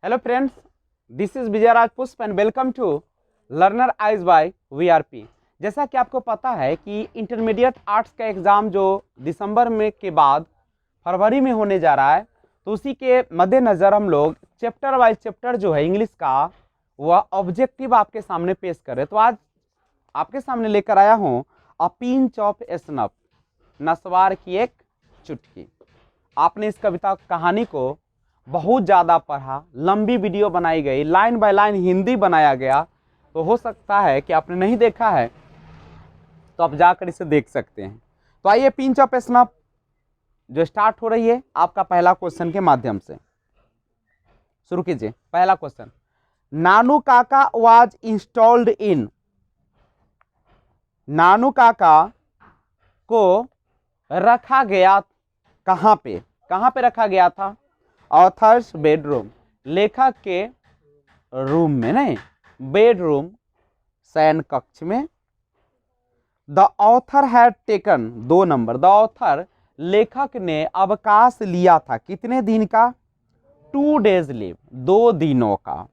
Hello friends, this is Vijay Raj Pushp and welcome to learner eyes by VRP. जैसा कि आपको पता है कि इंटरमीडिएट आर्ट्स का एग्ज़ाम जो दिसंबर में के बाद फरवरी में होने जा रहा है, तो उसी के मद्देनज़र हम लोग चैप्टर वाइज चैप्टर जो है इंग्लिश का वह ऑब्जेक्टिव आपके सामने पेश करें। तो आज आपके सामने लेकर आया हूँ अ पिंच ऑफ स्नफ, नस्वार की एक चुटकी। आपने इस कविता कहानी को बहुत ज़्यादा पढ़ा, लंबी वीडियो बनाई गई, लाइन बाय लाइन हिंदी बनाया गया, तो हो सकता है कि आपने नहीं देखा है तो आप जाकर इसे देख सकते हैं। तो आइए पिंच ऑफ स्नफ जो स्टार्ट हो रही है आपका पहला क्वेश्चन के माध्यम से शुरू कीजिए। पहला question, Nanu Kaka was installed in, नानू काका को रखा गया कहाँ पे, कहाँ पे रखा गया था? ऑथर्स बेडरूम, लेखक के रूम में, नहीं बेडरूम शयन कक्ष में। The author had taken, 2 number, the author लेखक ने अवकाश लिया था कितने दिन का? 2 डेज लीव, 2 दिनों का।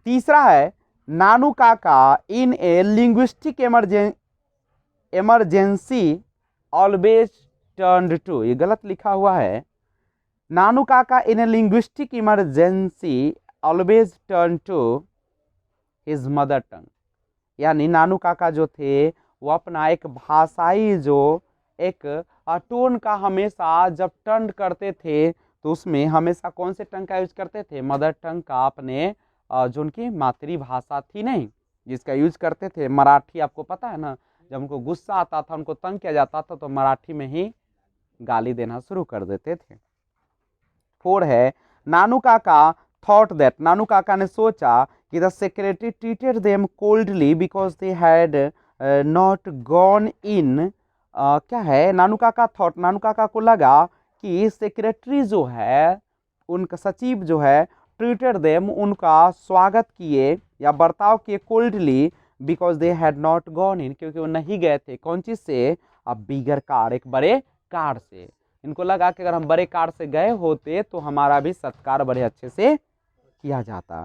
तीसरा है Nanu Kaka in a linguistic emergency always turned to, ये गलत लिखा हुआ है। Nanu Kaka in a linguistic emergency always turn to his mother tongue, यानी नानू काका जो थे वो अपना एक भाषाई जो एक टोन का हमेशा जब टर्न करते थे तो उसमें हमेशा कौन से टंग का यूज करते थे? मदर टंग का, अपने जो उनकी मातृभाषा थी नहीं जिसका यूज करते थे। मराठी आपको पता है ना, जब उनको गुस्सा आता था, उनको तंग किया जाता था तो मराठी में ही गाली देना शुरू कर देते थे। 4 है नानू काका थॉट दैट, नानू काका ने सोचा कि the secretary treated them coldly because they had not gone in, क्या है? नानू काका थॉट, नानू काका को लगा कि सेक्रेटरी जो है, उनका सचिव जो है, ट्रीटेड देम, उनका स्वागत किए या बर्ताव किए coldly because they had not gone in, क्योंकि वो नहीं गए थे कौन चीज़ से? अब बिगर कार, एक बड़े कार से। इनको लगा कि अगर हम बड़े कार से गए होते तो हमारा भी सत्कार बड़े अच्छे से किया जाता।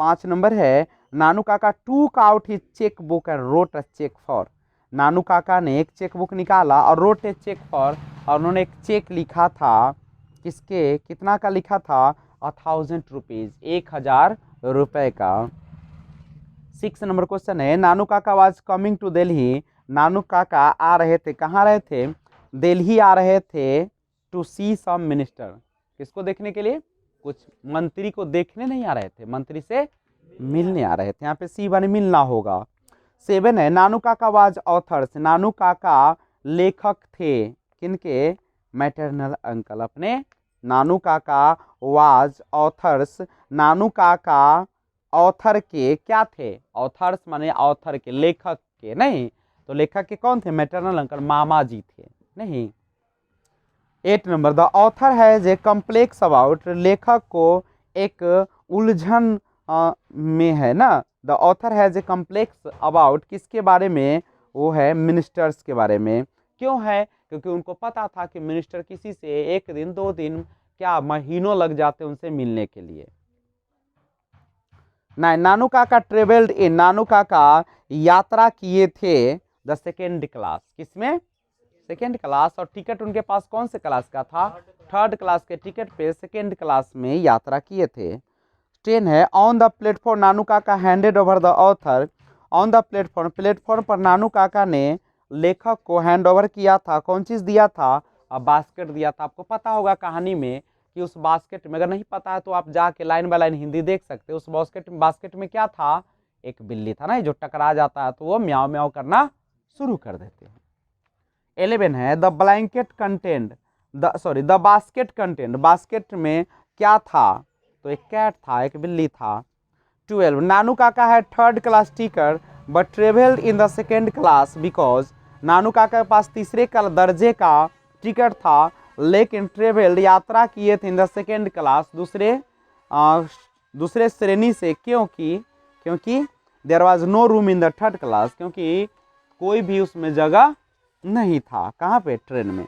5 नंबर है Nanu Kaka took out his cheque book and wrote a cheque for, Nanu Kaka ने एक चेक बुक निकाला और रोट ए चेक फॉर, और उन्होंने एक चेक लिखा था, किसके, कितना का लिखा था? 1000 रुपीज़, 1000 रुपये का। 6 नंबर क्वेश्चन है Nanu Kaka was coming to Delhi, नानू काका आ रहे थे, कहाँ रहे थे? दिल्ली आ रहे थे टू सी सम मिनिस्टर, किसको देखने के लिए? कुछ मंत्री को देखने नहीं आ रहे थे, मंत्री से मिलने आ रहे थे। यहाँ पे सी बने मिलना होगा। 7 है नानू काका वाज ऑथर्स, नानू काका लेखक थे किनके? मैटरनल अंकल, अपने नानू काका वाज ऑथर्स, नानू काका ऑथर के क्या थे? ऑथर्स माने ऑथर के, लेखक के नहीं, तो लेखक के कौन थे? मैटरनल अंकल, मामा जी थे नहीं। 8 number the author has a complex about, लेखक को एक उलझन में है ना। The author has a complex about, किसके बारे में? वो है मिनिस्टर्स के बारे में। क्यों है? क्योंकि उनको पता था कि मिनिस्टर किसी से 1 दिन 2 दिन क्या महीनों लग जाते उनसे मिलने के लिए। नानू काका ट्रेवल्ड इन, नानू काका यात्रा किए थे द सेकेंड क्लास, किसमें? Second class. और टिकट उनके पास कौन से क्लास का था? 3rd क्लास के टिकट पे सेकेंड क्लास में यात्रा किए थे। 10 है on the platform Nanu Kaka handed over the author, on the platform, platform पर नानू काका ने लेखक को हैंड ओवर किया था, कौन चीज़ दिया था? अब बास्केट दिया था। आपको पता होगा कहानी में कि उस बास्केट में, अगर नहीं पता है तो आप जाके लाइन बाय लाइन हिंदी देख सकते हैं। उस बास्केट में क्या था? एक बिल्ली था ना, जो टकरा जाता है तो वो म्याऊ म्याऊ करना शुरू कर देते हैं। 11 है the blanket content, the basket content, basket में क्या था? तो एक कैट था, एक बिल्ली था। 12 नानू काका है 3rd class ticket but travelled in the second class because, Nanu Kaka के पास 3रे दर्जे का टिकट था लेकिन ट्रेवल्ड यात्रा किए थे इन द सेकेंड क्लास, दूसरे श्रेणी से, क्योंकि there was no room in the 3rd class, क्योंकि कोई भी उसमें जगह नहीं था। कहाँ पे? ट्रेन में।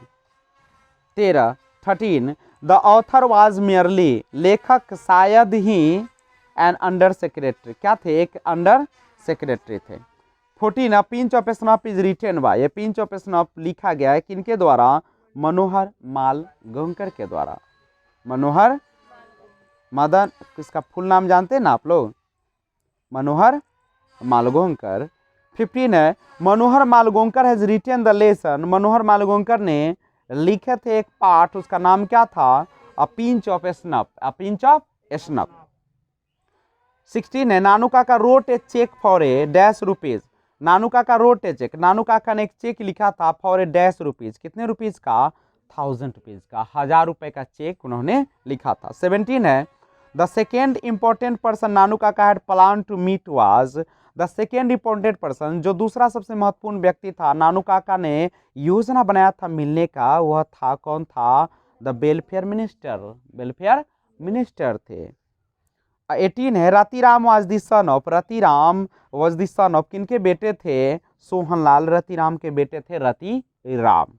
13 द ऑथर वाज मेयरली, लेखक शायद ही एन अंडर सेक्रेटरी, क्या थे, एक अंडर सेक्रेटरी थे। 14 अ pinch of snuff is written by, ये पिंच ऑफ स्नफ लिखा गया है किनके द्वारा, मनोहर मालगोंकर के द्वारा। मनोहर मदन, इसका फुल नाम जानते हैं ना आप लोग, मनोहर मालगोंकर। 15 है Manohar Malgonkar has written the lesson, Manohar Malgonkar ने लिखे थे एक पाठ, उसका नाम क्या था, a pinch of snuff, a pinch of snuff. 16 है Nanu Kaka wrote a cheque for a dash rupees, Nanu Kaka wrote a check, नानू काका ने एक चेक लिखा था फॉर ए डैश रुपीज, कितने रुपीज का, 1000 रुपीज का, 1000 रुपए का चेक उन्होंने लिखा था। 17 है the second important person Nanu Kaka had plan to meet was, the second important person, जो दूसरा सबसे महत्वपूर्ण व्यक्ति था नानू काका ने योजना बनाया था मिलने का, वह था, कौन था, the welfare minister, welfare minister थे। 18 है Ratiram was the son of, Ratiram was the son of, किनके बेटे थे, सोहनलाल रतिराम के बेटे थे रतिराम।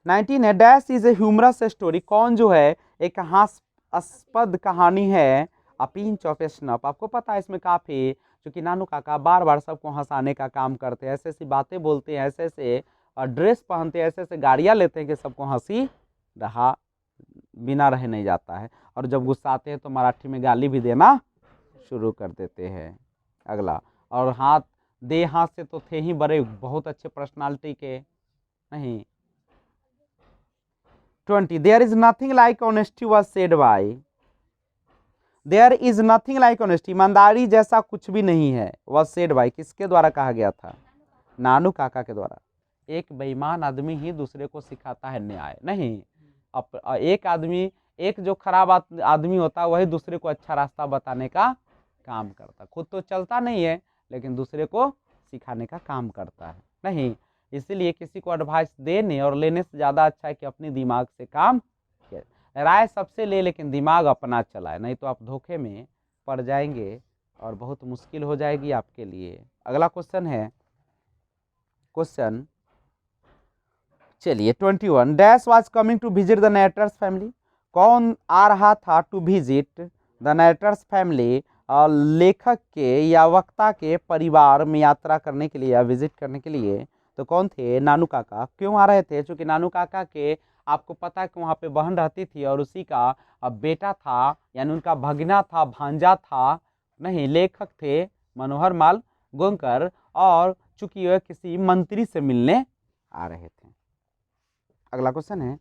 19 है dash is a humorous story, कौन जो है एक हास्यास्पद कहानी है, अ पिंच ऑफ स्नफ, आपको पता है इसमें काफी, क्योंकि नानू काका बार बार सबको हंसाने का काम करते हैं, ऐसे ऐसी बातें बोलते हैं, ऐसे ऐसे ड्रेस पहनते हैं, ऐसे ऐसे गाड़ियाँ लेते हैं कि सबको हंसी रहा बिना रह नहीं जाता है, और जब गुस्सा आते हैं तो मराठी में गाली भी देना शुरू कर देते हैं। अगला, और हाथ दे हाथ से तो थे ही बड़े बहुत अच्छे पर्सनालिटी के, नहीं। 20 there is nothing like honesty was said by, there is nothing like honesty, ईमानदारी जैसा कुछ भी नहीं है, वाज सेड बाय, किसके द्वारा कहा गया था, नानू काका के द्वारा। एक बेईमान आदमी ही दूसरे को सिखाता है न्याय, नहीं, एक आदमी, एक जो खराब आदमी होता है वही दूसरे को अच्छा रास्ता बताने का काम करता, खुद तो चलता नहीं है लेकिन दूसरे को सिखाने का काम करता है, नहीं। इसीलिए किसी को एडवाइस देने और लेने से ज़्यादा अच्छा है कि अपने दिमाग से काम किया, राय सबसे ले लेकिन दिमाग अपना चलाए, नहीं तो आप धोखे में पड़ जाएंगे और बहुत मुश्किल हो जाएगी आपके लिए। अगला क्वेश्चन है, क्वेश्चन चलिए 21 dash was coming to visit the narrator's family, कौन आ रहा था to visit the narrator's family, लेखक के या वक्ता के परिवार में यात्रा करने के लिए या विजिट करने के लिए, तो कौन थे, नानू काका। क्यों आ रहे थे, क्योंकि नानू काका के आपको पता है कि वहाँ पे बहन रहती थी और उसी का बेटा था, यानी उनका भगना था, भांजा था, नहीं, लेखक थे मनोहर माल गोंकर, और चूंकि वह किसी मंत्री से मिलने आ रहे थे। अगला क्वेश्चन है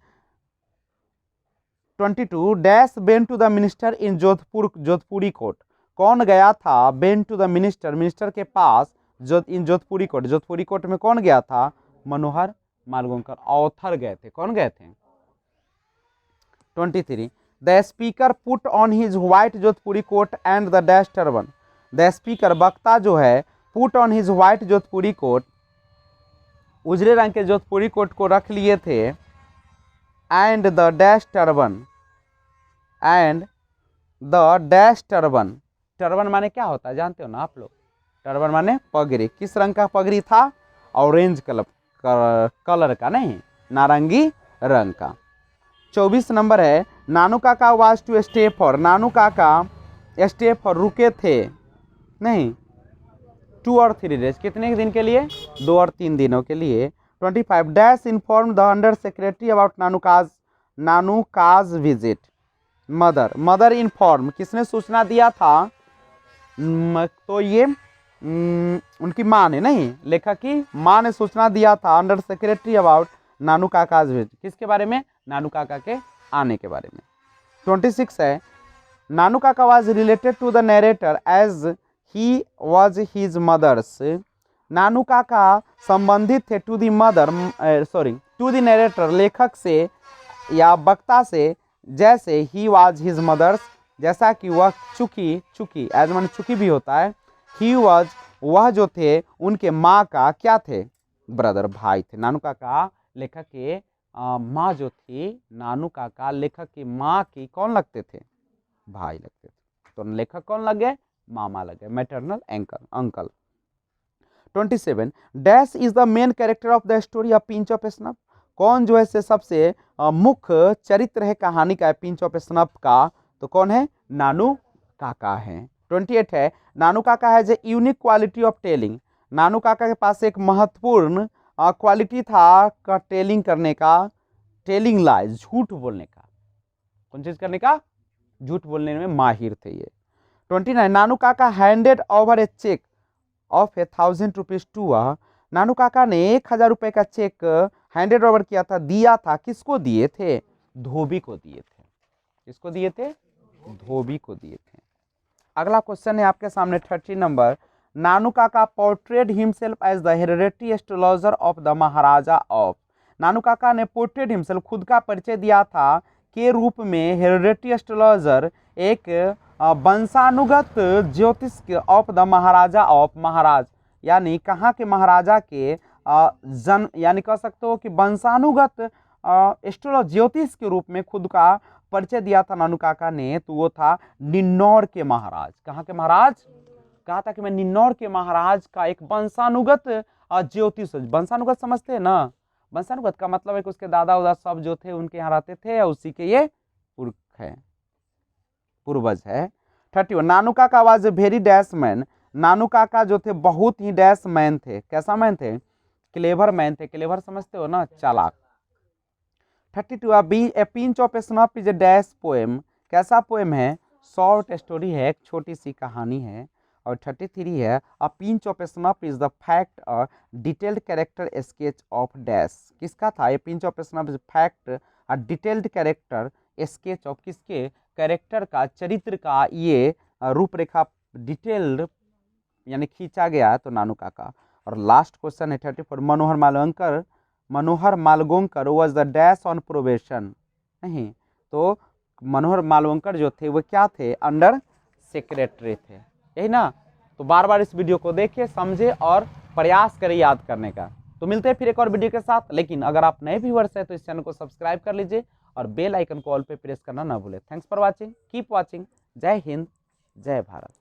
22 डैश बेन to the minister in Jodhpur, Jodhpuri coat, कौन गया था बेन टू द मिनिस्टर, मिनिस्टर के पास, इन जोधपुरी कोर्ट, जोधपुरी कोर्ट में कौन गया था, मनोहर मालगोंकर, ऑथर गए थे, कौन गए थे। 23 the speaker put on his white Jodhpuri coat and the dash turban, the speaker वक्ता जो है put on his white Jodhpuri coat, उजले रंग के जोधपुरी कोट को रख लिए थे, and the dash turban, and the dash turban, turban माने क्या होता है जानते हो ना आप लोग, टर्बन माने पगड़ी, किस रंग का पगड़ी था, ऑरेंज कलर का, नहीं, नारंगी रंग का। 24 नंबर है Nanu Kaka was to stay for, Nanu काका स्टे फॉर रुके थे, नहीं, 2 और 3 डेज, कितने दिन के लिए, 2 और 3 दिनों के लिए। 25 dash inform the under secretary about Nanu cause visit, mother, mother inform, किसने सूचना दिया था, तो ये उनकी माँ ने, नहीं, लेखक की माँ ने सूचना दिया था under secretary about Nanu Kaka's visit, किसके बारे में, नानू काका के आने के बारे में। 26 है Nanu Kaka was related to the narrator as he was his mother's, Nanu Kaka संबंधित थे to the mother, sorry to the narrator, लेखक से या वक्ता से, जैसे ही वाज हिज मदर्स, जैसा कि वह, चूंकि एज मन चूंकि भी होता है, ही वाज वह जो थे उनके माँ का क्या थे, ब्रदर, भाई थे। नानू काका लेखक के माँ जो थी, नानू काका लेखक की माँ की कौन लगते थे, भाई लगते थे, तो लेखक कौन लगे, मामा लगे, maternal uncle. 27 dash is the main character of the story a pinch of snuff, कौन जो है से सबसे मुख्य चरित्र है कहानी का पिंच ऑफ स्नफ का, तो कौन है, नानू काका है। 28 है, नानू काका है जो यूनिक क्वालिटी ऑफ टेलिंग, नानू काका के पास एक महत्वपूर्ण क्वालिटी था का टेलिंग करने का, टेलिंग लाइज, झूठ बोलने का, कौन चीज करने का, झूठ बोलने में माहिर थे ये। 29, Nanu Kaka handed over a cheque of 1,000 rupees to Nanu Kaka ने 1,000 रुपए का चेक हैंडेड ओवर किया था, दिया था, किसको दिए थे, धोबी को दिए थे, किसको दिए थे, धोबी को दिए थे। अगला क्वेश्चन है आपके सामने 30 number, Nanu Kaka portrayed himself as the hereditary astrologer of the maharaja of, Nanu Kaka ने पोर्ट्रेड हिमसेल्फ, खुद का परिचय दिया था के रूप में हेरेडिटरी एस्ट्रोलॉजर, एक वंशानुगत ज्योतिष ऑफ द महाराजा ऑफ, महाराज यानी कहाँ के महाराजा के जन, यानी कह सकते हो कि वंशानुगत एस्ट्रोलॉजर ज्योतिष के रूप में खुद का परिचय दिया था नानू काका ने, तो वो था निन्नौर के महाराज। कहाँ के महाराज, कहा था कि मैं निन्नौर के महाराज का एक वंशानुगत ज्योतिष, वंशानुगत समझते हैं ना, वंशानुगत का मतलब है कि उसके दादा उदा सब जो थे उनके यहाँ रहते थे, या उसी के ये पुरख है, पूर्वज है। 31, Nanu Kaka was a very dash man, Nanu Kaka जो थे बहुत ही डैश मैन थे, कैसा मैन थे, क्लेवर मैन थे, क्लेवर समझते हो ना, चालाक। 32, ए pinch of snuff is a dash poem, कैसा पोएम है, शॉर्ट स्टोरी है, एक छोटी सी कहानी है। और 33 है, अ pinch of snuff is the fact a detailed character sketch of dash, किसका था, ए pinch of snuff is fact a detailed character sketch of, किसके, कैरेक्टर का, चरित्र का ये रूपरेखा डिटेल्ड यानी खींचा गया, तो नानू काका। और लास्ट क्वेश्चन है 34, Manohar Malgonkar was the dash on probation, नहीं तो मनोहर मालवंकर जो थे वो क्या थे, अंडर सेक्रेटरी थे, यही ना। तो बार बार इस वीडियो को देखिए, समझे और प्रयास करें याद करने का। तो मिलते हैं फिर एक और वीडियो के साथ, लेकिन अगर आप नए व्यूअर्स हैं तो इस चैनल को सब्सक्राइब कर लीजिए और बेल आइकन को ऑल पे प्रेस करना ना भूलें। Thanks for watching, keep watching, जय हिंद, जय भारत।